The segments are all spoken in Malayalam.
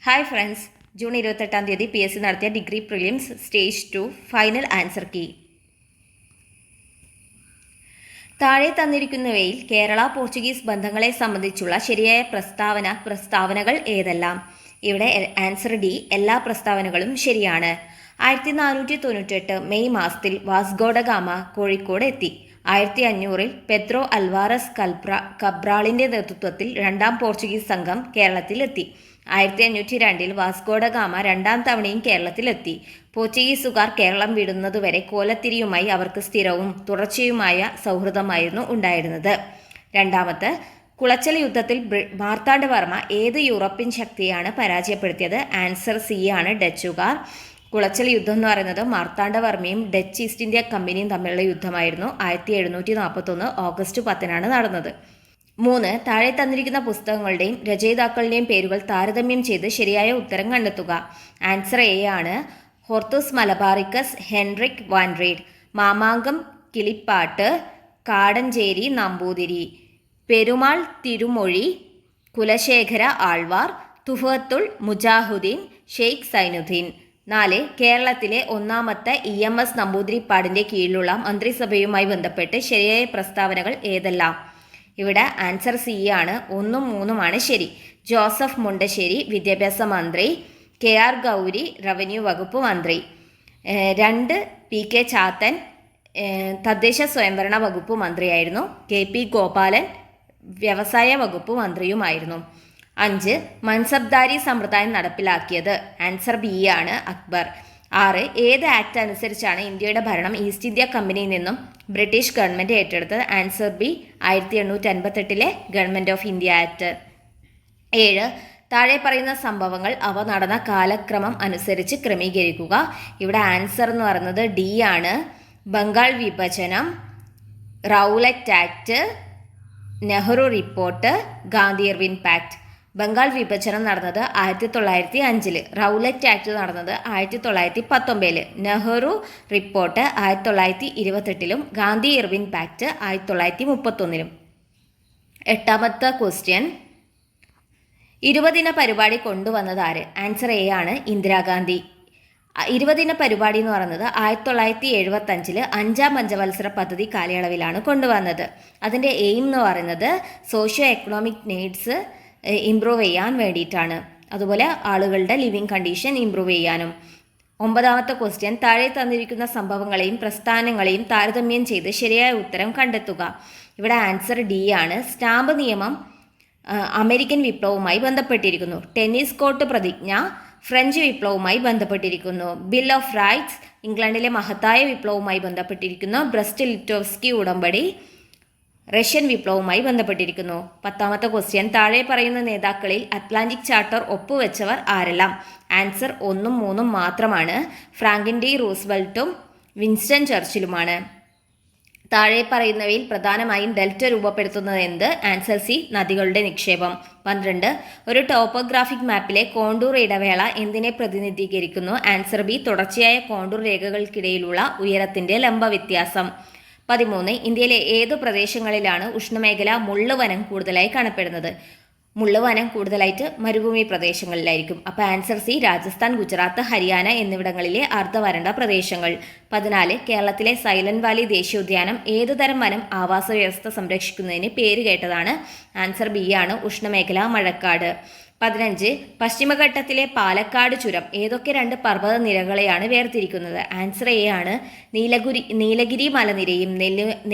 ഹായ് ഫ്രണ്ട്സ്, ജൂൺ 28 PSC നടത്തിയ degree prelims stage 2 final answer key. താഴെ തന്നിരിക്കുന്നവയിൽ കേരള പോർച്ചുഗീസ് ബന്ധങ്ങളെ സംബന്ധിച്ചുള്ള ശരിയായ പ്രസ്താവനകൾ ഏതെല്ലാം? ഇവിടെ ആൻസർ ഡി, എല്ലാ പ്രസ്താവനകളും ശരിയാണ്. 1498 മെയ് മാസത്തിൽ വാസ്കോഡ ഗാമ കോഴിക്കോട് എത്തി. 1500 പെദ്രോ അൽവാറസ് കബ്രാളിന്റെ നേതൃത്വത്തിൽ രണ്ടാം പോർച്ചുഗീസ് സംഘം കേരളത്തിലെത്തി. 1502 വാസ്കോഡ ഗാമ രണ്ടാം തവണയും കേരളത്തിലെത്തി. പോർച്ചുഗീസുകാർ കേരളം വിടുന്നതുവരെ കോലത്തിരിയുമായി അവർക്ക് സ്ഥിരവും തുടർച്ചയുമായ സൗഹൃദമായിരുന്നു ഉണ്ടായിരുന്നത്. രണ്ടാമത്തെ, കുളച്ചൽ യുദ്ധത്തിൽ മാർത്താണ്ഡവർമ്മ ഏത് യൂറോപ്യൻ ശക്തിയാണ് പരാജയപ്പെടുത്തിയത്? ആൻസർ സി ആണ്, ഡച്ചുകാർ. കുളച്ചൽ യുദ്ധം എന്ന് പറയുന്നത് മാർത്താണ്ഡവർമ്മയും ഡച്ച് ഈസ്റ്റ് ഇന്ത്യ കമ്പനിയും തമ്മിലുള്ള യുദ്ധമായിരുന്നു. 1741 ഓഗസ്റ്റ് 10 നടന്നത്. 3, താഴെ തന്നിരിക്കുന്ന പുസ്തകങ്ങളുടെയും രചയിതാക്കളുടെയും പേരുകൾ താരതമ്യം ചെയ്ത് ശരിയായ ഉത്തരം കണ്ടെത്തുക. ആൻസർ എ ആണ്, Hortus Malabaricus, Hendrik van Rheede. Mamankam Kilippattu, Kadancheri Namboothiri. Perumal Thirumozhi, Kulasekhara Alvar. Tuhfatul Mujahideen, Sheikh Zainuddin. 4, കേരളത്തിലെ ഒന്നാമത്തെ EMS നമ്പൂതിരിപ്പാടിന്റെ കീഴിലുള്ള മന്ത്രിസഭയുമായി ബന്ധപ്പെട്ട് ശരിയായ പ്രസ്താവനകൾ ഏതെല്ലാം? ഇവിടെ ആൻസർ സി ആണ്, 1ഉം 3ഉമാണ് ശരി. ജോസഫ് മുണ്ടശ്ശേരി വിദ്യാഭ്യാസ മന്ത്രി, KR ഗൗരി റവന്യൂ വകുപ്പ് മന്ത്രി. 2, PK ചാത്തൻ തദ്ദേശ സ്വയംഭരണ വകുപ്പ് മന്ത്രിയായിരുന്നു. KP ഗോപാലൻ വ്യവസായ വകുപ്പ് മന്ത്രിയുമായിരുന്നു. 5, മൻസബ്ദാരി സമ്പ്രദായം നടപ്പിലാക്കിയത്? ആൻസർ ബി ആണ്, അക്ബർ. 6, ഏത് ആക്ട് അനുസരിച്ചാണ് ഇന്ത്യയുടെ ഭരണം ഈസ്റ്റ് ഇന്ത്യ കമ്പനിയിൽ നിന്നും ബ്രിട്ടീഷ് ഗവൺമെൻറ് ഏറ്റെടുത്തത്? Answer B, 1858 government of India act. 7, താഴെ പറയുന്ന സംഭവങ്ങൾ അവ നടന്ന കാലക്രമം അനുസരിച്ച് ക്രമീകരിക്കുക. ഇവിടെ ആൻസർ എന്ന് പറയുന്നത് ഡി ആണ്, ബംഗാൾ വിഭജനം, Rowlatt Act, Nehru report, Gandhi Irwin pact. Bengal വിഭജനം നടന്നത് 1905, റൗലറ്റ് ആക്ട് നടന്നത് 1919, Nehru report 1928, Gandhi Irwin pact 1931. 8ാമത്തെ ക്വസ്റ്റ്യൻ, 20 പരിപാടി കൊണ്ടുവന്നത് ആര്? ആൻസർ എ ആണ്, ഇന്ദിരാഗാന്ധി. 20 പരിപാടി എന്ന് പറയുന്നത് 1975 5ാം പഞ്ചവത്സര പദ്ധതി കാലയളവിലാണ് കൊണ്ടുവന്നത്. അതിൻ്റെ എയിം എന്ന് പറയുന്നത് സോഷ്യോ എക്കണോമിക് നീഡ്സ് ഇംപ്രൂവ് ചെയ്യാൻ വേണ്ടിയിട്ടാണ്. അതുപോലെ ആളുകളുടെ ലിവിങ് കണ്ടീഷൻ ഇംപ്രൂവ് ചെയ്യാനും. 9ാമത്തെ ക്വസ്റ്റ്യൻ, താഴെ തന്നിരിക്കുന്ന സംഭവങ്ങളെയും പ്രസ്ഥാനങ്ങളെയും താരതമ്യം ചെയ്ത് ശരിയായ ഉത്തരം കണ്ടെത്തുക. ഇവിടെ ആൻസർ ഡി ആണ്, സ്റ്റാമ്പ് നിയമം അമേരിക്കൻ വിപ്ലവവുമായി ബന്ധപ്പെട്ടിരിക്കുന്നു. ടെന്നീസ് കോർട്ട് പ്രതിജ്ഞ ഫ്രഞ്ച് വിപ്ലവവുമായി ബന്ധപ്പെട്ടിരിക്കുന്നു. ബിൽ ഓഫ് റൈറ്റ്സ് ഇംഗ്ലണ്ടിലെ മഹത്തായ വിപ്ലവവുമായി ബന്ധപ്പെട്ടിരിക്കുന്നു. ബ്രസ്റ്റ് ലിറ്റോവ്സ്കി ഉടമ്പടി റഷ്യൻ വിപ്ലവവുമായി ബന്ധപ്പെട്ടിരിക്കുന്നു. 10ാമത്തെ ക്വസ്റ്റ്യൻ, താഴെ പറയുന്ന നേതാക്കളിൽ അറ്റ്ലാന്റിക് ചാർട്ടർ ഒപ്പുവെച്ചവർ ആരെല്ലാം? ആൻസർ 1ഉം 3ഉം മാത്രമാണ്, ഫ്രാങ്ക്ലിൻ ഡി റൂസ്വെൽറ്റും വിൻസ്റ്റൺ ചർച്ചിലുമാണ്. താഴെ പറയുന്നവയിൽ പ്രധാനമായും ഡെൽറ്റ രൂപപ്പെടുത്തുന്നത് എന്ത്? ആൻസർ സി, നദികളുടെ നിക്ഷേപം. 12, ഒരു ടോപ്പോഗ്രാഫിക് മാപ്പിലെ കോണ്ടൂർ ഇടവേള എന്തിനെ പ്രതിനിധീകരിക്കുന്നു? ആൻസർ ബി, തുടർച്ചയായ കോണ്ടൂർ രേഖകൾക്കിടയിലുള്ള ഉയരത്തിന്റെ ലംബ വ്യത്യാസം. 13, ഇന്ത്യയിലെ ഏതു പ്രദേശങ്ങളിലാണ് ഉഷ്ണമേഖല മുള്ളുവനം കൂടുതലായി കാണപ്പെടുന്നത്? മുള്ളുവനം കൂടുതലായിട്ട് മരുഭൂമി പ്രദേശങ്ങളിലായിരിക്കും. അപ്പോൾ ആൻസർ സി, രാജസ്ഥാൻ, ഗുജറാത്ത്, ഹരിയാന എന്നിവിടങ്ങളിലെ അർദ്ധവരണ്ട പ്രദേശങ്ങൾ. 14, കേരളത്തിലെ സൈലന്റ് വാലി ദേശീയോദ്യാനം ഏതുതരം വനം ആവാസ വ്യവസ്ഥ സംരക്ഷിക്കുന്നതിന് പേര് കേട്ടതാണ്? ആൻസർ ബി ആണ്, ഉഷ്ണമേഖല മഴക്കാട്. 15, പശ്ചിമഘട്ടത്തിലെ പാലക്കാട് ചുരം ഏതൊക്കെ 2 പർവ്വത നിരകളെയാണ് വേർതിരിക്കുന്നത്? ആൻസർ എ ആണ്, നീലഗിരി മലനിരയും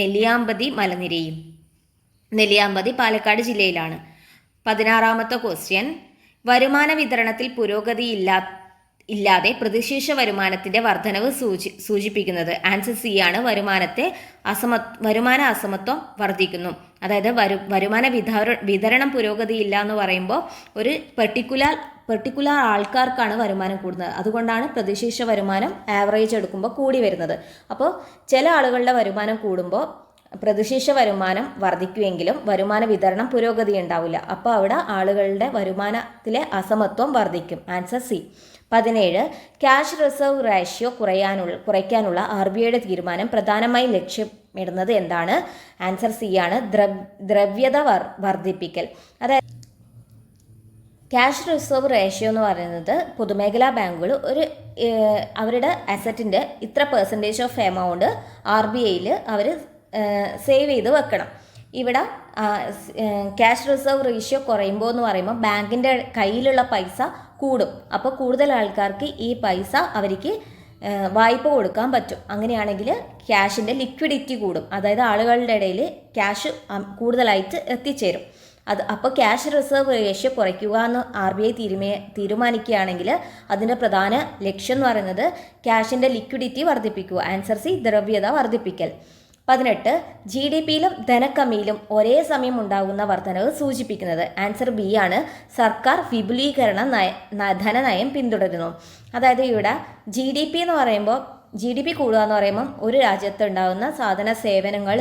നെല്ലിയാമ്പതി മലനിരയും. നെല്ലിയാമ്പതി പാലക്കാട് ജില്ലയിലാണ്. 16ാമത്തെ ക്വസ്റ്റ്യൻ, വരുമാന വിതരണത്തിൽ പുരോഗതി ഇല്ലാതെ പ്രതിശീർഷ വരുമാനത്തിന്റെ വർധനവ് സൂചിപ്പിക്കുന്നത്? ആൻസർ സി ആണ്, വരുമാന അസമത്വം വർദ്ധിക്കുന്നു. അതായത് വരുമാന വിതരണം പുരോഗതിയില്ല എന്ന് പറയുമ്പോൾ ഒരു പെർട്ടിക്കുലർ ആൾക്കാർക്കാണ് വരുമാനം കൂടുന്നത്. അതുകൊണ്ടാണ് പ്രതിശീർഷ വരുമാനം ആവറേജ് എടുക്കുമ്പോൾ കൂടി വരുന്നത്. അപ്പോൾ ചില ആളുകളുടെ വരുമാനം കൂടുമ്പോൾ പ്രതിശീർഷ വരുമാനം വർദ്ധിക്കുമെങ്കിലും വരുമാന വിതരണം പുരോഗതി ഉണ്ടാവില്ല. അപ്പോൾ അവിടെ ആളുകളുടെ വരുമാനത്തിലെ അസമത്വം വർദ്ധിക്കും. Answer C. 17, cash reserve ratio കുറയ്ക്കാനുള്ള RBIയുടെ തീരുമാനം പ്രധാനമായും ലക്ഷ്യമിടുന്നത് എന്താണ്? ആൻസർ സി ആണ്, ദ്രവ്യത വർദ്ധിപ്പിക്കൽ. അതായത് ക്യാഷ് റിസർവ് റേഷ്യോ എന്ന് പറയുന്നത് പൊതുമേഖലാ ബാങ്കുകൾ അവരുടെ അസറ്റിൻ്റെ ഇത്ര പെർസെൻറ്റേജ് ഓഫ് എമൗണ്ട് RBIയിൽ അവർ സേവ് ചെയ്ത് വെക്കണം. ഇവിടെ ക്യാഷ് റിസർവ് റേഷ്യോ കുറയുമ്പോൾ എന്ന് പറയുമ്പോൾ ബാങ്കിൻ്റെ കയ്യിലുള്ള പൈസ കൂടും. അപ്പോൾ കൂടുതൽ ആൾക്കാർക്ക് ഈ പൈസ അവർക്ക് വായ്പ കൊടുക്കാൻ പറ്റും. അങ്ങനെയാണെങ്കിൽ ക്യാഷിൻ്റെ ലിക്വിഡിറ്റി കൂടും. അതായത് ആളുകളുടെ ഇടയിൽ ക്യാഷ് കൂടുതലായിട്ട് എത്തിച്ചേരും. അപ്പോൾ ക്യാഷ് റിസർവ് റേഷ്യോ കുറയ്ക്കുക എന്ന് RBI തീരുമാനിക്കുകയാണെങ്കിൽ അതിൻ്റെ പ്രധാന ലക്ഷ്യം എന്ന് പറയുന്നത് ക്യാഷിൻ്റെ ലിക്വിഡിറ്റി വർദ്ധിപ്പിക്കുക. ആൻസർ സി, ദ്രവ്യത വർദ്ധിപ്പിക്കൽ. 18 GDPയിലും ധനക്കമ്മിയിലും ഒരേ സമയം ഉണ്ടാകുന്ന വർധനവ് സൂചിപ്പിക്കുന്നത്. ആൻസർ ബി ആണ്, സർക്കാർ വിപുലീകരണ ധനനയം പിന്തുടരുന്നു. അതായത് ഇവിടെ GDP എന്ന് പറയുമ്പോൾ GDP കൂടുക എന്ന് പറയുമ്പം ഒരു രാജ്യത്ത് ഉണ്ടാകുന്ന സാധന സേവനങ്ങൾ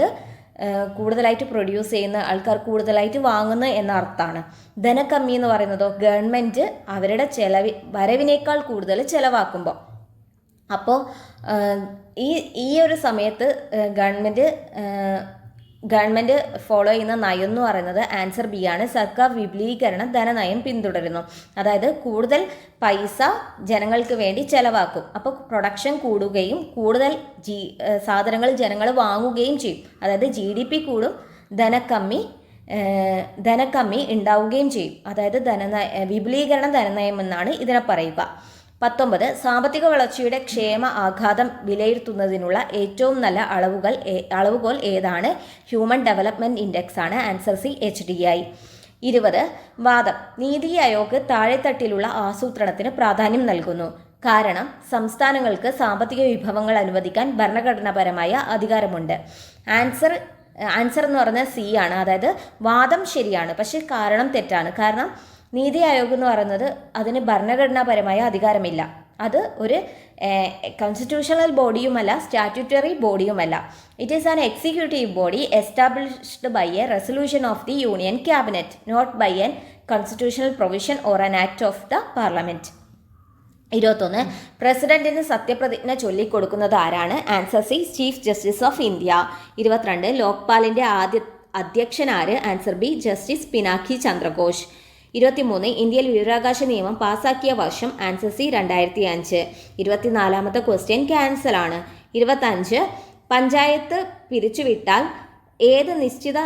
കൂടുതലായിട്ട് പ്രൊഡ്യൂസ് ചെയ്യുന്ന ആൾക്കാർ കൂടുതലായിട്ട് വാങ്ങുന്നു എന്ന അർത്ഥമാണ്. ധനക്കമ്മി എന്ന് പറയുന്നതോ ഗവൺമെൻറ് അവരുടെ വരവിനേക്കാൾ കൂടുതൽ ചിലവാക്കുമ്പോൾ. അപ്പോൾ ഈ ഒരു സമയത്ത് ഗവൺമെൻറ് ഫോളോ ചെയ്യുന്ന നയം എന്ന് പറയുന്നത് ആൻസർ ബി ആണ്, സർക്കാർ വിപുലീകരണ ധനനയം പിന്തുടരുന്നു. അതായത് കൂടുതൽ പൈസ ജനങ്ങൾക്ക് വേണ്ടി ചെലവാക്കും. അപ്പോൾ പ്രൊഡക്ഷൻ കൂടുകയും കൂടുതൽ സാധനങ്ങൾ ജനങ്ങൾ വാങ്ങുകയും ചെയ്യും. അതായത് GDP കൂടും, ധനക്കമ്മി ഉണ്ടാവുകയും ചെയ്യും. അതായത് വിപുലീകരണ ധനനയം എന്നാണ് ഇതിനെ പറയുക. 19 സാമ്പത്തിക വളർച്ചയുടെ ക്ഷേമ ആഘാതം വിലയിരുത്തുന്നതിനുള്ള ഏറ്റവും നല്ല അളവുകോൽ ഏതാണ്? ഹ്യൂമൻ ഡെവലപ്മെൻറ്റ് ഇൻഡെക്സ് ആണ്. Answer C, HDI. 20 വാദം. നീതി ആയോഗ് താഴെത്തട്ടിലുള്ള ആസൂത്രണത്തിന് പ്രാധാന്യം നൽകുന്നു. കാരണം സംസ്ഥാനങ്ങൾക്ക് സാമ്പത്തിക വിഭവങ്ങൾ അനുവദിക്കാൻ ഭരണഘടനാപരമായ അധികാരമുണ്ട്. ആൻസർ എന്ന് പറഞ്ഞാൽ സി ആണ്. അതായത് വാദം ശരിയാണ്, പക്ഷേ കാരണം തെറ്റാണ്. കാരണം നീതി ആയോഗ് എന്ന് പറയുന്നത് അതിന് ഭരണഘടനാപരമായ അധികാരമില്ല. അത് ഒരു കോൺസ്റ്റിറ്റ്യൂഷണൽ ബോഡിയുമല്ല, സ്റ്റാറ്റ്യൂട്ടറി ബോഡിയുമല്ല. It is an executive body established by a resolution of the union cabinet, not by an constitutional provision or an act of the parliament. 21 പ്രസിഡന്റിന് സത്യപ്രതിജ്ഞ ചൊല്ലിക്കൊടുക്കുന്നത് ആരാണ്? Answer C, chief justice of India. 22 ലോക്പാലിൻ്റെ ആദ്യ അധ്യക്ഷൻ ആര്? Answer B, justice Pinaki Chandra Ghose. 23 ഇന്ത്യയിൽ വിവരാവകാശ നിയമം പാസാക്കിയ വർഷം? Answer C, 2005. 24ാമത്തെ ക്വസ്റ്റ്യൻ ക്യാൻസൽ ആണ്. 25 പഞ്ചായത്ത് പിരിച്ചുവിട്ടാൽ ഏത് നിശ്ചിത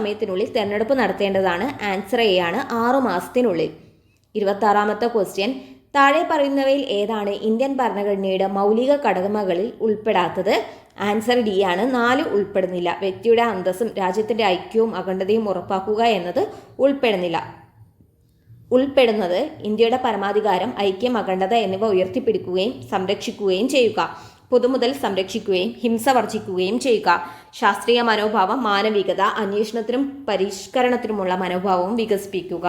സമയത്തിനുള്ളിൽ തെരഞ്ഞെടുപ്പ് നടത്തേണ്ടതാണ്? ആൻസർ എ ആണ്, 6 മാസത്തിനുള്ളിൽ. 26ാമത്തെ ക്വസ്റ്റ്യൻ താഴെ പറയുന്നവയിൽ ഏതാണ് ഇന്ത്യൻ ഭരണഘടനയുടെ മൗലിക ഘടകങ്ങളിൽ ഉൾപ്പെടാത്തത്? ആൻസർ ഡി ആണ്, 4 ഉൾപ്പെടുന്നില്ല. വ്യക്തിയുടെ അന്തസ്സും രാജ്യത്തിൻ്റെ ഐക്യവും അഖണ്ഡതയും ഉറപ്പാക്കുക എന്നത് ഉൾപ്പെടുന്നത് ഇന്ത്യയുടെ പരമാധികാരം, ഐക്യം, അഖണ്ഡത എന്നിവ ഉയർത്തിപ്പിടിക്കുകയും സംരക്ഷിക്കുകയും ചെയ്യുക, പൊതുമുതൽ സംരക്ഷിക്കുകയും ഹിംസ വർജിക്കുകയും ചെയ്യുക, ശാസ്ത്രീയ മനോഭാവം, മാനവികത, അന്വേഷണത്തിനും പരിഷ്കരണത്തിനുമുള്ള മനോഭാവവും വികസിപ്പിക്കുക.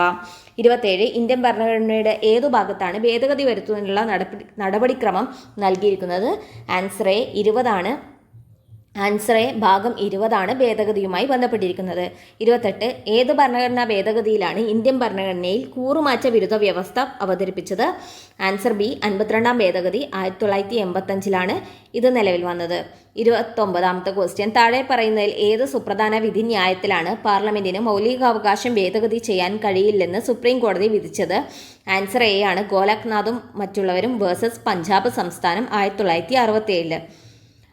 27 ഇന്ത്യൻ ഭരണഘടനയുടെ ഏതു ഭാഗത്താണ് ഭേദഗതി വരുത്തുന്നതിനുള്ള നടപടിക്രമം നൽകിയിരിക്കുന്നത്? ആൻസർ എ 20 ആണ്. ആൻസർ എ ഭാഗം 20 ആണ് ഭേദഗതിയുമായി ബന്ധപ്പെട്ടിരിക്കുന്നത്. 28 ഏത് ഭരണഘടനാ ഭേദഗതിയിലാണ് ഇന്ത്യൻ ഭരണഘടനയിൽ കൂറുമാറ്റ വിരുദ്ധ വ്യവസ്ഥ അവതരിപ്പിച്ചത്? ആൻസർ ബി 52ാം ഭേദഗതി 1985 ഇത് നിലവിൽ വന്നത്. 29ാമത്തെ ക്വസ്റ്റ്യൻ താഴെ പറയുന്നതിൽ ഏത് സുപ്രധാന വിധിന്യായത്തിലാണ് പാർലമെന്റിന് മൗലികാവകാശം ഭേദഗതി ചെയ്യാൻ കഴിയില്ലെന്ന് സുപ്രീം കോടതി വിധിച്ചത്? ആൻസർ എ ആണ്, ഗോലഖ്നാഥും മറ്റുള്ളവരും വേഴ്സസ് പഞ്ചാബ് സംസ്ഥാനം 1967.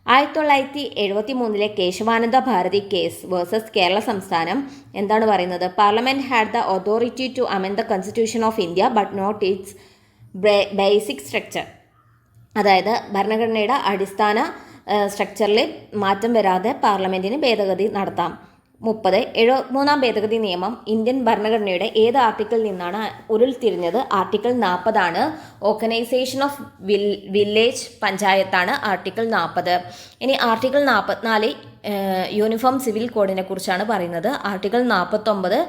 1973 കേശവാനന്ദ ഭാരതി കേസ് വേഴ്സസ് കേരള സംസ്ഥാനം എന്താണ് പറയുന്നത്? Parliament had the authority to amend the constitution of India but not its basic structure. അതായത് ഭരണഘടനയുടെ അടിസ്ഥാന സ്ട്രക്ചറിൽ മാറ്റം വരാതെ പാർലമെന്റിന് ഭേദഗതി നടത്താം. 30 73ാം ഭേദഗതി നിയമം ഇന്ത്യൻ ഭരണഘടനയുടെ ഏത് ആർട്ടിക്കിളിൽ നിന്നാണ് ഉരുൾതിരിഞ്ഞത്? ആർട്ടിക്കിൾ 40 ആണ്. ഓർഗനൈസേഷൻ ഓഫ് വില്ലേജ് പഞ്ചായത്താണ് ആർട്ടിക്കിൾ 40. ഇനി ആർട്ടിക്കിൾ 44 യൂണിഫോം സിവിൽ കോഡിനെ കുറിച്ചാണ് പറയുന്നത്. Article 49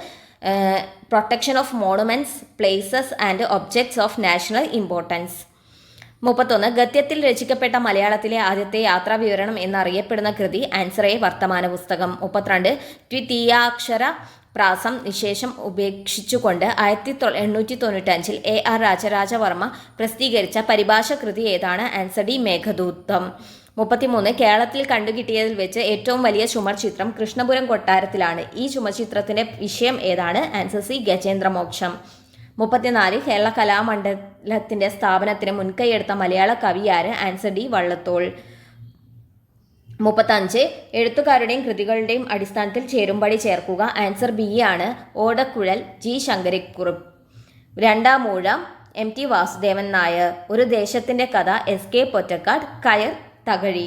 protection of monuments, places and objects of national importance. 31 ഗദ്യത്തിൽ രചിക്കപ്പെട്ട മലയാളത്തിലെ ആദ്യത്തെ യാത്രാ വിവരണം എന്നറിയപ്പെടുന്ന കൃതി? ആൻസർ എ വർത്തമാന പുസ്തകം. 32 ദ്വിതീയാക്ഷര പ്രാസം നിശേഷം ഉപേക്ഷിച്ചുകൊണ്ട് 1895 AR രാജരാജവർമ്മ പ്രസിദ്ധീകരിച്ച പരിഭാഷ കൃതി ഏതാണ്? Answer D Meghadutam. 33 കേരളത്തിൽ കണ്ടുകിട്ടിയതിൽ വെച്ച് ഏറ്റവും വലിയ ചുമർ ചിത്രം കൃഷ്ണപുരം കൊട്ടാരത്തിലാണ്. ഈ ചുമർചിത്രത്തിന്റെ വിഷയം ഏതാണ്? Answer C Gajendramoksham. 34 കേരള കലാമണ്ഡലത്തിന്റെ സ്ഥാപനത്തിന് മുൻകൈയെടുത്ത മലയാള കവിയാര്? Answer D Vallathol. 35 എഴുത്തുകാരുടെയും കൃതികളുടെയും അടിസ്ഥാനത്തിൽ ചേരുംപടി ചേർക്കുക. ആൻസർ ബി ആണ് ഓടക്കുഴൽ ജി ശങ്കരക്കുറുപ്പ്. രണ്ടാം ഊഴം MT വാസുദേവൻ നായർ. ഒരു ദേശത്തിന്റെ കഥ SK പൊറ്റക്കാട്. കയർ തകഴി.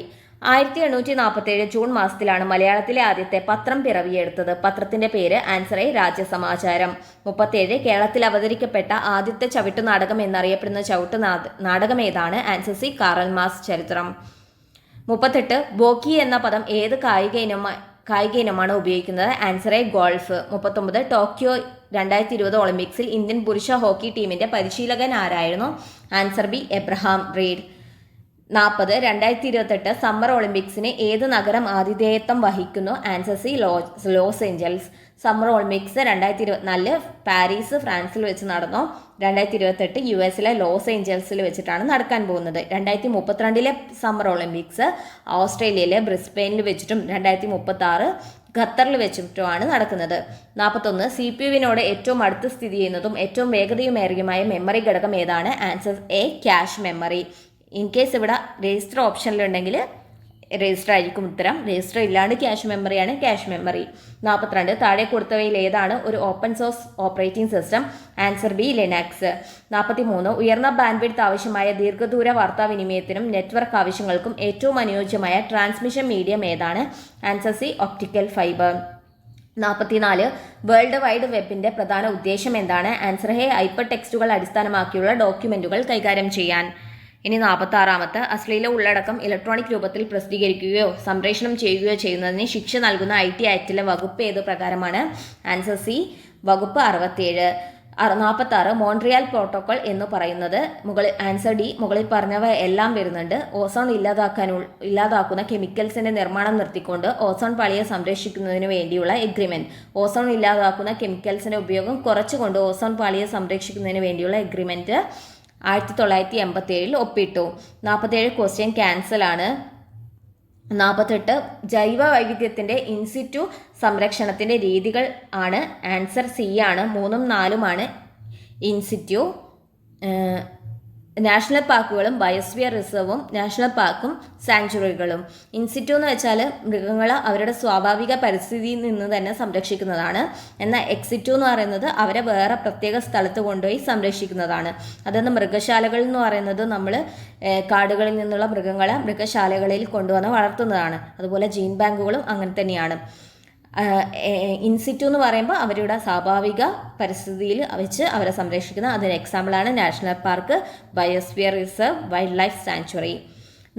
1847 ജൂൺ മാസത്തിലാണ് മലയാളത്തിലെ ആദ്യത്തെ പത്രം പിറവിയെടുത്തത്. പത്രത്തിന്റെ പേര്? Answer A Rajyasamacharam. 37 കേരളത്തിൽ അവതരിക്കപ്പെട്ട ആദ്യത്തെ ചവിട്ടു നാടകം എന്നറിയപ്പെടുന്ന ചവിട്ടു നാടകം ഏതാണ്? ആൻസർ സി കാറൽ മാർക്സ് ചരിത്രം. 38 ബോക്കി എന്ന പദം ഏത് കായിക ഇനമാണ് ഉപയോഗിക്കുന്നത്? Answer A golf. 39 ടോക്കിയോ 2020 ഒളിമ്പിക്സിൽ ഇന്ത്യൻ പുരുഷ ഹോക്കി ടീമിന്റെ പരിശീലകൻ ആരായിരുന്നു? Answer B Graham Reid. 40 2028 summer ഒളിമ്പിക്സിന് ഏത് നഗരം ആതിഥേയത്വം വഹിക്കുന്നു? Answer C Los Angeles. Summer Olympics 2024 Paris ഫ്രാൻസിൽ വെച്ച് നടന്നു. 2028 US ലോസ് ഏഞ്ചൽസിൽ വെച്ചിട്ടാണ് നടക്കാൻ പോകുന്നത്. 2032 സമ്മർ ഒളിമ്പിക്സ് ഓസ്ട്രേലിയയിലെ ബ്രിസ്ബെയിനിൽ വെച്ചിട്ടും 2036 ഖത്തറിൽ വെച്ചിട്ടുമാണ് നടക്കുന്നത്. 41 CPU ഏറ്റവും അടുത്ത് സ്ഥിതി ചെയ്യുന്നതും ഏറ്റവും വേഗതയുമേറിയതുമായ മെമ്മറി ഘടകം ഏതാണ്? Answer A cache memory. In case ഇവിടെ രജിസ്റ്റർ ഓപ്ഷനിലുണ്ടെങ്കിൽ രജിസ്റ്റർ ആയിരിക്കും ഉത്തരം. രജിസ്റ്റർ ഇല്ലാണ്ട് ക്യാഷ് മെമ്മറിയാണ് ക്യാഷ് മെമ്മറി. 42 താഴെ കൊടുത്തവയിൽ ഏതാണ് ഒരു open source operating system? Answer B Linux. 43 ഉയർന്ന ബാൻഡ്വിഡ്ത്ത് ആവശ്യമായ ദീർഘദൂര വാർത്താവിനിമയത്തിനും നെറ്റ്വർക്ക് ആവശ്യങ്ങൾക്കും ഏറ്റവും അനുയോജ്യമായ ട്രാൻസ്മിഷൻ മീഡിയം ഏതാണ്? Answer C optical fibre. 44 world wide വെബിന്റെ പ്രധാന ഉദ്ദേശം എന്താണ്? ആൻസർ എ ഹൈപ്പർ ടെക്സ്റ്റുകൾ അടിസ്ഥാനമാക്കിയുള്ള ഡോക്യുമെന്റുകൾ കൈകാര്യം ചെയ്യാൻ. ഇനി 46 അശ്ലീല ഉള്ളടക്കം ഇലക്ട്രോണിക് രൂപത്തിൽ പ്രസിദ്ധീകരിക്കുകയോ സംപ്രേഷണം ചെയ്യുകയോ ചെയ്യുന്നതിന് ശിക്ഷ നൽകുന്ന IT ആക്ടിലെ വകുപ്പ് ഏത് പ്രകാരമാണ്? ആൻസർ സി വകുപ്പ് 67. 46 മോൺട്രിയൽ പ്രോട്ടോകോൾ എന്ന് പറയുന്നത് ആൻസർ ഡി മുകളിൽ പറഞ്ഞവ എല്ലാം വരുന്നുണ്ട്. ഓസോൺ ഇല്ലാതാക്കുന്ന കെമിക്കൽസിന്റെ നിർമ്മാണം നിർത്തിക്കൊണ്ട് ഓസോൺ പാളിയെ സംരക്ഷിക്കുന്നതിന് വേണ്ടിയുള്ള എഗ്രിമെന്റ്. ഓസോൺ ഇല്ലാതാക്കുന്ന കെമിക്കൽസിന്റെ ഉപയോഗം കുറച്ചുകൊണ്ട് ഓസോൺ പാളിയെ സംരക്ഷിക്കുന്നതിന് വേണ്ടിയുള്ള എഗ്രിമെന്റ് 1987 ഒപ്പിട്ടു. 47 ക്വസ്റ്റ്യൻ ക്യാൻസൽ ആണ്. 48 ജൈവ വൈവിധ്യത്തിന്റെ ഇൻസിറ്റു സംരക്ഷണത്തിന്റെ രീതികൾ ആണ്? ആൻസർ സി ആണ് 3ഉം 4ഉമാണ് ഇൻസിറ്റു. നാഷണൽ പാർക്കുകളും ബയോസ്ഫിയർ റിസർവും നാഷണൽ പാർക്കും സാങ്ച്വറികളും. ഇൻസിറ്റു എന്ന് വെച്ചാൽ മൃഗങ്ങൾ അവരുടെ സ്വാഭാവിക പരിസ്ഥിതിയിൽ നിന്ന് തന്നെ സംരക്ഷിക്കുന്നതാണ്. എന്നാൽ എക്സിറ്റു എന്ന് പറയുന്നത് അവരെ വേറെ പ്രത്യേക സ്ഥലത്ത് കൊണ്ടുപോയി സംരക്ഷിക്കുന്നതാണ്. അതെന്ന് മൃഗശാലകൾ എന്ന് പറയുന്നത് നമ്മൾ കാടുകളിൽ നിന്നുള്ള മൃഗങ്ങളെ മൃഗശാലകളിൽ കൊണ്ടുവന്ന് വളർത്തുന്നതാണ്. അതുപോലെ ജീൻ ബാങ്കുകളും അങ്ങനെ തന്നെയാണ്. ഇൻസിറ്റു എന്ന് പറയുമ്പോൾ അവരുടെ സ്വാഭാവിക പരിസ്ഥിതിയിൽ വെച്ച് അവരെ സംരക്ഷിക്കുന്ന അതിന് എക്സാമ്പിളാണ് national park, biosphere reserve, wildlife sanctuary.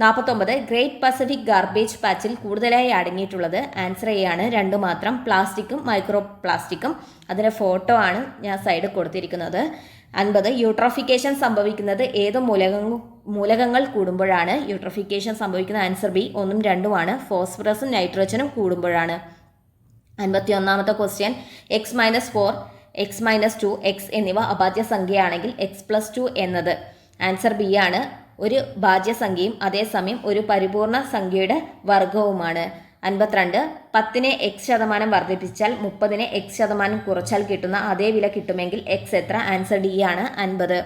49 great Pacific garbage പാച്ചിൽ കൂടുതലായി അടങ്ങിയിട്ടുള്ളത്? ആൻസർ എ ആണ് 2 മാത്രം, പ്ലാസ്റ്റിക്കും മൈക്രോ പ്ലാസ്റ്റിക്കും. അതിൻ്റെ ഫോട്ടോ ആണ് ഞാൻ സൈഡിൽ കൊടുത്തിരിക്കുന്നത്. 50 യൂട്രോഫിക്കേഷൻ സംഭവിക്കുന്നത് ഏത് മൂലകങ്ങൾ കൂടുമ്പോഴാണ്? യൂട്രോഫിക്കേഷൻ സംഭവിക്കുന്ന ആൻസർ ബി 1ഉം 2ഉമാണ്, ഫോസ്ഫറസും നൈട്രോജനും കൂടുമ്പോഴാണ്. 51 ക്വസ്റ്റ്യൻ x-4 x-2 x എന്നിവ അഭാജ്യ സംഖ്യയാണെങ്കിൽ x+2 എന്നത്? ആൻസർ ബി ആണ് ഒരു ഭാജ്യസംഖ്യയും അതേസമയം ഒരു പരിപൂർണ സംഖ്യയുടെ വർഗവുമാണ്. 52 10നെ x% വർദ്ധിപ്പിച്ചാൽ 30നെ x% കുറച്ചാൽ കിട്ടുന്ന അതേ വില കിട്ടുമെങ്കിൽ x എത്ര? ആൻസർ ഡി ആണ് 50.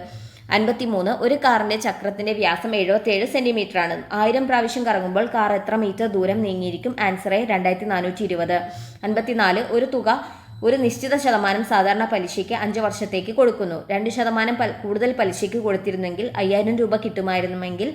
53 ഒരു കാറിന്റെ ചക്രത്തിന്റെ വ്യാസം 77 സെന്റിമീറ്റർ ആണ്. 1000 പ്രാവശ്യം കറങ്ങുമ്പോൾ കാർ എത്ര മീറ്റർ ദൂരം നീങ്ങിയിരിക്കും? ആൻസർ 2420. 54 ഒരു തുക ഒരു നിശ്ചിത ശതമാനം സാധാരണ പലിശയ്ക്ക് 5 വർഷത്തേക്ക് കൊടുക്കുന്നു. 2% കൂടുതൽ പലിശയ്ക്ക് കൊടുത്തിരുന്നെങ്കിൽ 5000 രൂപ കിട്ടുമായിരുന്നെങ്കിൽ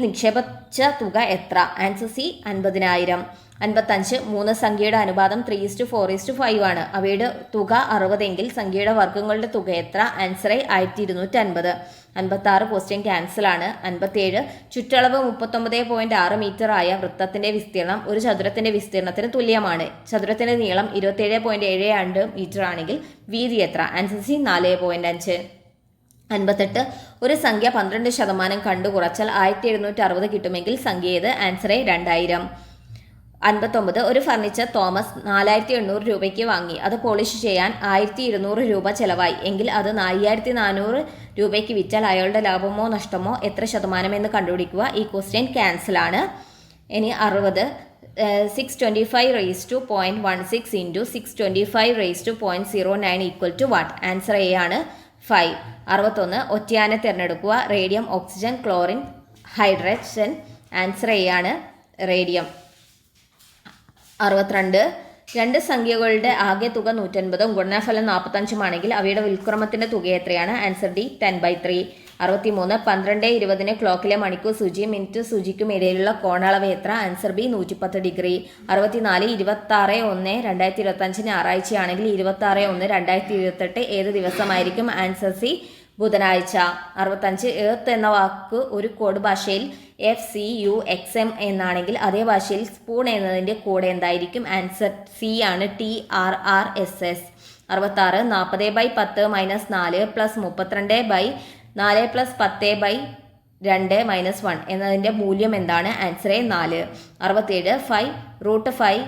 നിക്ഷേപിച്ച തുക എത്ര? Answer C 50000. 55 3 സംഖ്യയുടെ അനുപാതം 3:4:5 ആണ്. അവയുടെ തുക 60 എങ്കിൽ സംഖ്യയുടെ വർഗ്ഗങ്ങളുടെ തുക എത്ര? ആൻസർ 1250. 56 ക്വസ്റ്റ്യൻ ക്യാൻസൽ ആണ്. 57 ചുറ്റളവ് 39.6 മീറ്റർ ആയ വൃത്തത്തിന്റെ വിസ്തീർണം ഒരു ചതുരത്തിന്റെ വിസ്തീർണത്തിന് തുല്യമാണ്. ചതുരത്തിന്റെ നീളം 27.72 മീറ്റർ ആണെങ്കിൽ വീതി എത്ര? Answer C 4.5. 58 ഒരു സംഖ്യ 12% കണ്ടു കുറച്ചാൽ 1760 കിട്ടുമെങ്കിൽ സംഖ്യ ഏത്? ആൻസർ 2000. 59. ഒരു ഫർണിച്ചർ തോമസ് 4800 രൂപയ്ക്ക് വാങ്ങി. അത് പോളിഷ് ചെയ്യാൻ 1200 രൂപ ചെലവായി. എങ്കിൽ അത് 5400 രൂപയ്ക്ക് വിറ്റാൽ അയാളുടെ ലാഭമോ നഷ്ടമോ എത്ര ശതമാനമെന്ന് കണ്ടുപിടിക്കുക. ഈ ക്വസ്റ്റ്യൻ ക്യാൻസലാണ്. ഇനി 60. 625 raised to 0.16 into 625 raised to 0.09 equal to what? Answer A ആണ് 5. 61. ഒറ്റയാനെ തിരഞ്ഞെടുക്കുക. Radium, oxygen, chlorine, hydrogen. Answer A ആണ് റേഡിയം. 62. രണ്ട് സംഖ്യകളുടെ ആകെ തുക 150 ഗുണനഫലം 45 ആണെങ്കിൽ അവയുടെ വിൽക്രമത്തിന്റെ തുക എത്രയാണ്? Answer D 10/3. 63. 12:20 ക്ലോക്കിലെ മണിക്കൂർ സൂചിയും മിനിറ്റ് സൂചിക്കും ഇടയിലുള്ള കോണളവ് എത്ര? Answer B 110 degree. 64. 26/1/2025 ഞായറാഴ്ചയാണെങ്കിൽ 26/1/2028 ഏത് ദിവസമായിരിക്കും? ആൻസർ സി ബുധനാഴ്ച. 65. എർത്ത് എന്ന വാക്ക് ഒരു കോഡ് ഭാഷയിൽ FCUXM എന്നാണെങ്കിൽ അതേ ഭാഷയിൽ സ്പൂൺ എന്നതിൻ്റെ കൂടെ എന്തായിരിക്കും? ആൻസർ സി ആണ് TRRSS. 66. 40/10 - 4 + 32/4 + 10/2 - 1 എന്നതിൻ്റെ മൂല്യം എന്താണ്? Answer A 4. 67. 5√5,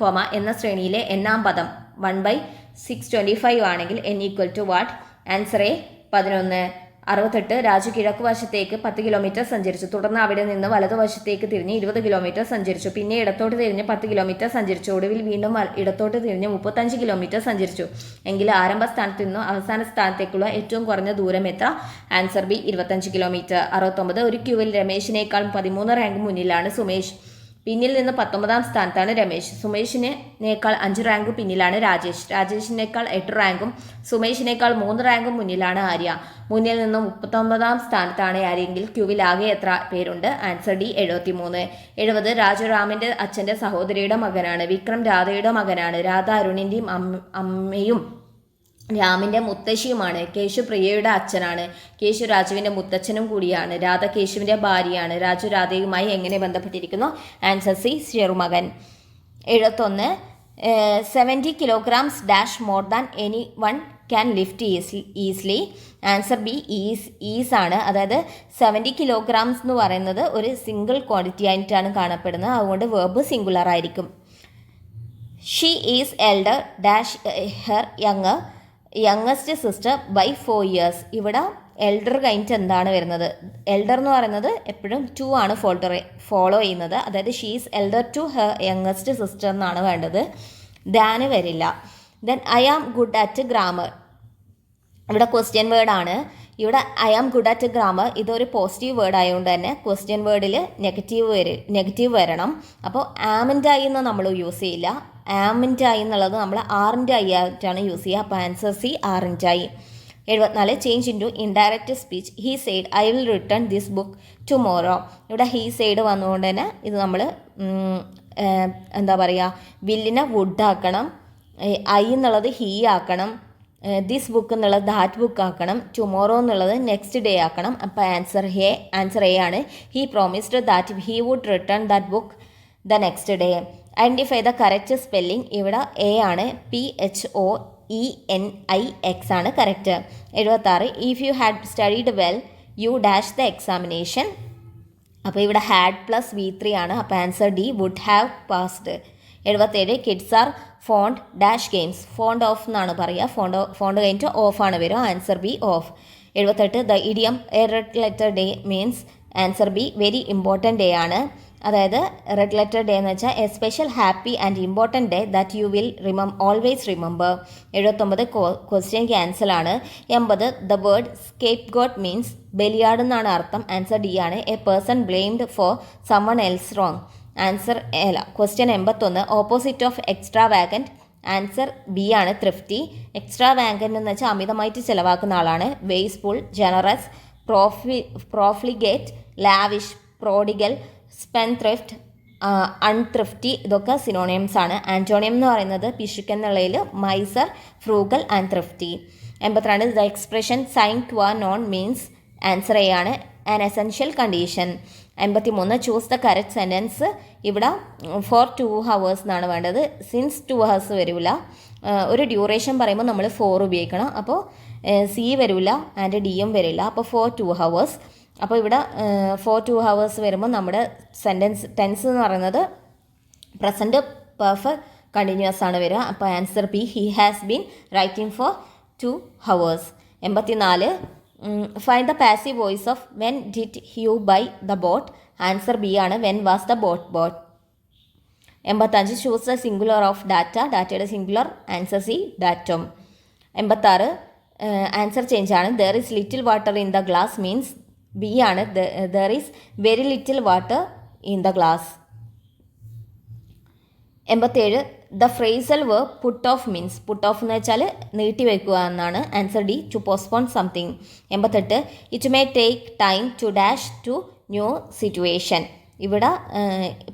1, എന്ന ശ്രേണിയിലെ എന്നാം പദം 1/625 ആണെങ്കിൽ n equal to what? Answer A 11. 68. Raju കിഴക്ക് വശത്തേക്ക് 10 കിലോമീറ്റർ സഞ്ചരിച്ചു. തുടർന്ന് അവിടെ നിന്ന് വലതുവശത്തേക്ക് തിരിഞ്ഞ് 20 കിലോമീറ്റർ സഞ്ചരിച്ചു. പിന്നെ ഇടത്തോട്ട് തിരിഞ്ഞ് 10 കിലോമീറ്റർ സഞ്ചരിച്ചു. ഒടുവിൽ വീണ്ടും ഇടത്തോട്ട് തിരിഞ്ഞ് 35 കിലോമീറ്റർ സഞ്ചരിച്ചു. എങ്കിൽ ആരംഭ സ്ഥാനത്ത് നിന്നും അവസാന സ്ഥാനത്തേക്കുള്ള ഏറ്റവും കുറഞ്ഞ ദൂരം എത്ര? Answer B 25 kilometre. 69. ഒരു ക്യൂവിൽ രമേശിനേക്കാൾ 13 റാങ്ക് മുന്നിലാണ് സുമേഷ്. പിന്നിൽ നിന്ന് 19-ാം സ്ഥാനത്താണ് രമേശ്. സുമേഷിനേക്കാൾ 5 റാങ്ക് പിന്നിലാണ് രാജേഷ്. രാജേഷിനേക്കാൾ 8 റാങ്കും സുമേഷിനേക്കാൾ 3 റാങ്കും മുന്നിലാണ് ആര്യ. മുന്നിൽ നിന്ന് 39-ാം സ്ഥാനത്താണ് ആര്യയെങ്കിൽ ക്യൂവിൽ ആകെ എത്ര പേരുണ്ട്? Answer D 73. 70. രാജു രാമിൻ്റെ അച്ഛൻ്റെ സഹോദരിയുടെ മകനാണ്. വിക്രം രാധയുടെ മകനാണ്. രാധ അരുണിൻ്റെയും അമ്മയും രാമിൻ്റെ മുത്തശ്ശിയുമാണ്. കേശു പ്രിയയുടെ അച്ഛനാണ്. കേശു രാജുവിൻ്റെ മുത്തച്ഛനും കൂടിയാണ്. രാധ കേശുവിൻ്റെ ഭാര്യയാണ്. രാജു രാധയുമായി എങ്ങനെ ബന്ധപ്പെട്ടിരിക്കുന്നു? ആൻസർ സി ചെറുമകൻ. 71. 70 kilograms dash more than anyone can lift easily. Answer B is ആണ്. അതായത് 70 kilograms എന്ന് പറയുന്നത് ഒരു സിംഗിൾ ക്വാണ്ടിറ്റി ആയിട്ടാണ് കാണപ്പെടുന്നത്. അതുകൊണ്ട് വെർബ് സിംഗുലർ ആയിരിക്കും. She is elder dash her youngest sister by 4 years. ഇവിടെ എൽഡർ കഴിഞ്ഞിട്ട് എന്താണ് വരുന്നത്? എൽഡർ എന്ന് പറയുന്നത് എപ്പോഴും 2 ആണ് ഫോളോ ചെയ്യുന്നത്. അതായത് she's elder to her youngest sister എന്നാണ് വേണ്ടത്. ദാന് വരില്ല. Then I am good at grammar. ഇവിടെ ക്വസ്റ്റ്യൻ വേർഡാണ്. ഇവിടെ I am good at grammar ഇതൊരു പോസിറ്റീവ് വേർഡ് ആയതുകൊണ്ട് തന്നെ ക്വസ്റ്റ്യൻ വേർഡിൽ നെഗറ്റീവ് വരണം. അപ്പോൾ ആമിൻ്റെ ഐ എന്ന് നമ്മൾ യൂസ് ചെയ്യില്ല. ആമിൻ്റെ ഐ എന്നുള്ളത് നമ്മൾ ആറിൻ്റെ ഐ ആയിട്ടാണ് യൂസ് ചെയ്യുക. അപ്പോൾ ആൻസർ സി ആറിൻ്റെ ഐ. 74. Change into indirect speech. He said I will return this book tomorrow. ഇവിടെ ഹീ സെയ്ഡ് വന്നുകൊണ്ട് തന്നെ ഇത് നമ്മൾ എന്താ പറയുക, വില്ലിനെ വുഡ് ആക്കണം. ഐ എന്നുള്ളത് ഹീ ആക്കണം. ദിസ് ബുക്ക് എന്നുള്ളത് ദാറ്റ് ബുക്ക് ആക്കണം. ടുമോറോ എന്നുള്ളത് നെക്സ്റ്റ് ഡേ ആക്കണം. അപ്പോൾ ആൻസർ എ ആണ്. He promised that he would return that book the next day. Identify the correct spelling. ഇവിടെ എ ആണ്. PHOENIX ആണ് correct. 76. If you had studied well you dash the examination. അപ്പോൾ ഇവിടെ ഹാഡ് പ്ലസ് V3 ആണ്. അപ്പോൾ answer D would have passed. 77. Kids are fond dash games. Fond of എന്നാണ് പറയുക. ഫോണ്ട് കഴിഞ്ഞിട്ട് ഓഫ് ആണ് വരിക. Answer B of. 78. The idiom a red letter day means. Answer B very important day ആണ്. അതായത് റെഡ് ലെറ്റർ ഡേ എന്ന് വെച്ചാൽ a special happy and important day that you will always remember. 79. Question cancel ആണ്. 80. The word scapegoat means ബലിയാട് എന്നാണ് അർത്ഥം. ആൻസർ ഡി ആണ്. A person blamed for someone else wrong. Answer അല്ല. Question 81. Opposite of extravagant. Answer B ആണ് ത്രിഫ്റ്റി. എക്സ്ട്രാ വാഗൻറ്റ് എന്ന് വെച്ചാൽ അമിതമായിട്ട് ചിലവാക്കുന്ന ആളാണ്. Wasteful, generous, profligate, lavish, prodigal, spendthrift, unthrifty ഇതൊക്കെ സിനോണിയംസ് ആണ്. ആൻറ്റോണിയം എന്ന് പറയുന്നത് പിശുക്കൻ എന്നുള്ളതിൽ miser, frugal and thrifty. 82. The expression sine two ആ നോൺ മീൻസ്. ആൻസർ എ ആണ്. An essential condition. 83. Choose the correct sentence. ഇവിടെ ഫോർ 2 hours എന്നാണ് വേണ്ടത്. സിൻസ് 2 hours വരില്ല. ഒരു ഡ്യൂറേഷൻ പറയുമ്പോൾ നമ്മൾ 4 ഉപയോഗിക്കണം. അപ്പോൾ സി വരില്ല ആൻഡ് ഡിയും വരില്ല. അപ്പോൾ ഫോർ 2 hours. അപ്പോൾ ഇവിടെ ഫോർ 2 hours വരുമ്പോൾ നമ്മുടെ ടെൻസ് എന്ന് പറയുന്നത് പ്രസൻറ്റ് പെർഫെക്റ്റ് കണ്ടിന്യൂസ് ആണ് വരിക. അപ്പോൾ answer B, he has been writing for 2 hours. 84 find the passive voice of when did you buy the boat. Answer B ആണ്, when was the boat bought. 85 choose the singular of data. ഡാറ്റയുടെ singular answer C, datum. 86 answer change ആണ്. There is little water in the glass means B ആണ്, there is very little water in the glass. 87 the phrasal verb puttu off means, put off എന്ന് വെച്ചാൽ നീട്ടി വയ്ക്കുക എന്നാണ്. Answer D, to postpone something. 88 it may take time to dash to new situation. ഇവിടെ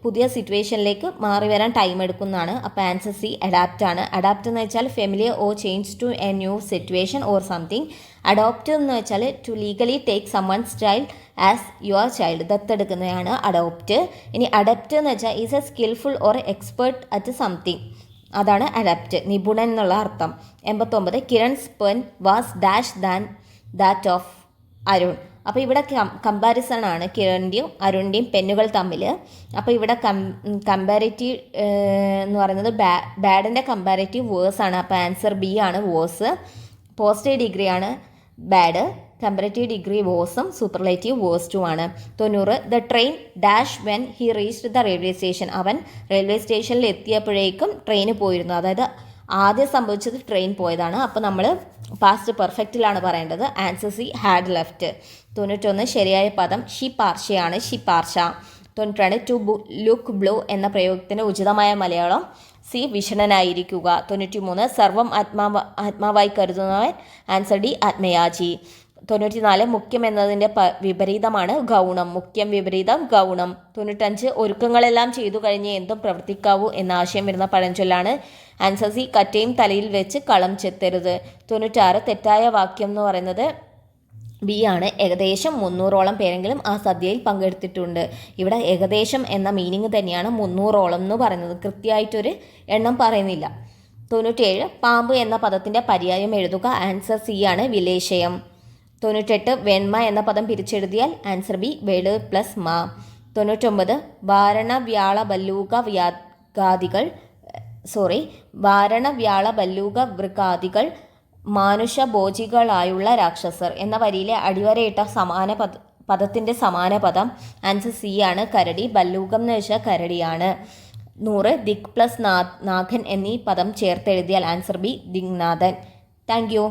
പുതിയ സിറ്റുവേഷനിലേക്ക് മാറി വരാൻ ടൈം എടുക്കുന്നതാണ്. അപ്പോൾ ആൻസർ സി, അഡാപ്റ്റ് ആണ്. അഡാപ്റ്റ് എന്ന് വെച്ചാൽ familiar or change to a new situation or something. Adopt എന്ന് വെച്ചാൽ to legally take someone's child as your child, ദത്തെടുക്കുന്നതാണ് അഡോപ്റ്റ്. ഇനി അഡപ്റ്റ് എന്ന് വെച്ചാൽ is a skilful or expert at something, അതാണ് അഡപ്റ്റ്, നിപുണൻ എന്നുള്ള അർത്ഥം. 89 Kiran's pen was dash than that of Arun. അപ്പോൾ ഇവിടെ കമ്പാരിസൺ ആണ് കിരണിൻ്റെയും അരുണിൻ്റെയും പെന്നുകൾ തമ്മിൽ. അപ്പോൾ ഇവിടെ കമ്പാരറ്റീവ് എന്ന് പറയുന്നത് ബാഡിൻ്റെ കമ്പാരറ്റീവ് വേഴ്സ് ആണ്. അപ്പോൾ ആൻസർ ബി ആണ്, വേഴ്സ്. പോസിറ്റീവ് ഡിഗ്രി ആണ് ബാഡ്, കമ്പാരറ്റീവ് ഡിഗ്രി വേഴ്സും സൂപ്പർലേറ്റീവ് വേഴ്സ്റ്റും ആണ്. 90 the train dash when he reached the railway station. അവൻ റെയിൽവേ സ്റ്റേഷനിൽ എത്തിയപ്പോഴേക്കും ട്രെയിന് പോയിരുന്നു. അതായത് ആദ്യം സംഭവിച്ചത് ട്രെയിൻ പോയതാണ്. അപ്പോൾ നമ്മൾ പാസ്റ്റ് പെർഫെക്റ്റിലാണ് പറയേണ്ടത്. Answer C, had left. 91 ശരിയായ പദം ഷിപാർഷയാണ്, ഷിപാർഷ. 92 ടു ലുക്ക് ബ്ലൂ എന്ന പ്രയോഗത്തിന് ഉചിതമായ മലയാളം സി, വിഷണനായിരിക്കുക. 93 സർവം ആത്മാവായി കരുതുന്നവൻ. Answer D, ആത്മയാജി. 94 മുഖ്യം എന്നതിൻ്റെ വിപരീതമാണ് ഗൗണം, മുഖ്യം വിപരീതം ഗൗണം. 95 ഒരുക്കങ്ങളെല്ലാം ചെയ്തു കഴിഞ്ഞ് എന്തും പ്രവർത്തിക്കാവൂ എന്ന ആശയം വരുന്ന പഴഞ്ചൊല്ലാണ്. ആൻസർ സി, കറ്റയും തലയിൽ വെച്ച് കളം ചെത്തരുത്. 96 തെറ്റായ വാക്യം എന്ന് പറയുന്നത് ബി ആണ്, ഏകദേശം 300ഓളം പേരെങ്കിലും ആ സദ്യയിൽ പങ്കെടുത്തിട്ടുണ്ട്. ഇവിടെ ഏകദേശം എന്ന മീനിങ് തന്നെയാണ് 300ഓളം എന്ന് പറയുന്നത്, കൃത്യമായിട്ടൊരു എണ്ണം പറയുന്നില്ല. 97 പാമ്പ് എന്ന പദത്തിൻ്റെ പര്യായം എഴുതുക. ആൻസർ സി ആണ്, വിലേശയം. 98 വെണ്മ എന്ന പദം പിരിച്ചെഴുതിയാൽ ആൻസർ ബി, വേട് പ്ലസ് മാ. 99 വാരണ വ്യാള ബല്ലൂക വൃഗാദികൾ മാനുഷഭോജികളായുള്ള രാക്ഷസർ എന്ന വരിയിലെ അടിവരയിട്ട പദത്തിൻ്റെ സമാന പദം. ആൻസർ സി ആണ്, കരടി. ബല്ലൂകം എന്ന് വെച്ചാൽ കരടിയാണ്. 100 ദിക് പ്ലസ് നാഥൻ എന്നീ പദം ചേർത്തെഴുതിയാൽ ആൻസർ ബി, ദിഗ്നാഥൻ. Thank U.